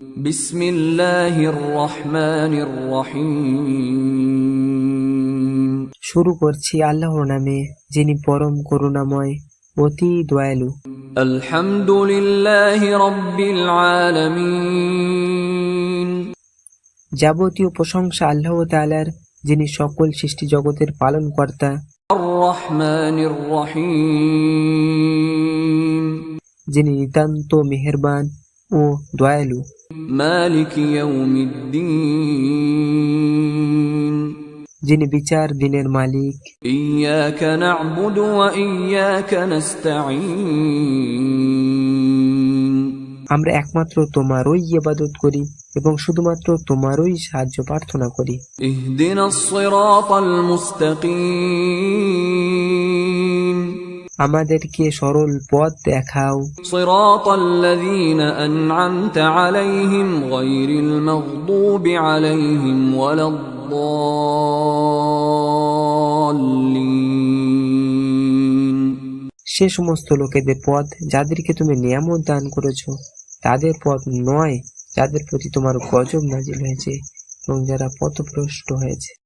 বিসমিল্লাহির রহমানির রহিম। শুরু করছি আল্লাহর নামে, যিনি পরম করুণাময়, অতি দয়ালু। আলহামদুলিল্লাহি রাব্বিল আলামিন। যাবতীয় প্রশংসা আল্লাহ তাআলার, যিনি সকল সৃষ্টি জগতের পালন কর্তা। আর রহমানির রহিম। যিনি নিতান্ত মেহেরবান ও দয়ালু। মালিকি ইয়াউমিদ্দিন। যিনি বিচার দিনের মালিক। ইয়াকা না'বুদু ওয়া ইয়াকা নাস্তাঈন। আমরা একমাত্র তোমারই ইবাদত করি এবং শুধুমাত্র তোমারই সাহায্য প্রার্থনা করি। ইহদিনাস সিরাতাল মুস্তাকিম। আমাদেরকে সরল পথ দেখাও। সিরাতাল্লাযীনা আন'আমতা আলাইহিম গায়রিল মাগদুবি আলাইহিম ওয়ালাদ-দাল্লিন। সে সমস্ত লোকেদের পথ যাদেরকে তুমি নিয়ামত দান করেছো, তাদের পথ নয় যাদের প্রতি তোমার গজব নাজিল হয়েছে এবং যারা পথভ্রষ্ট হয়েছে।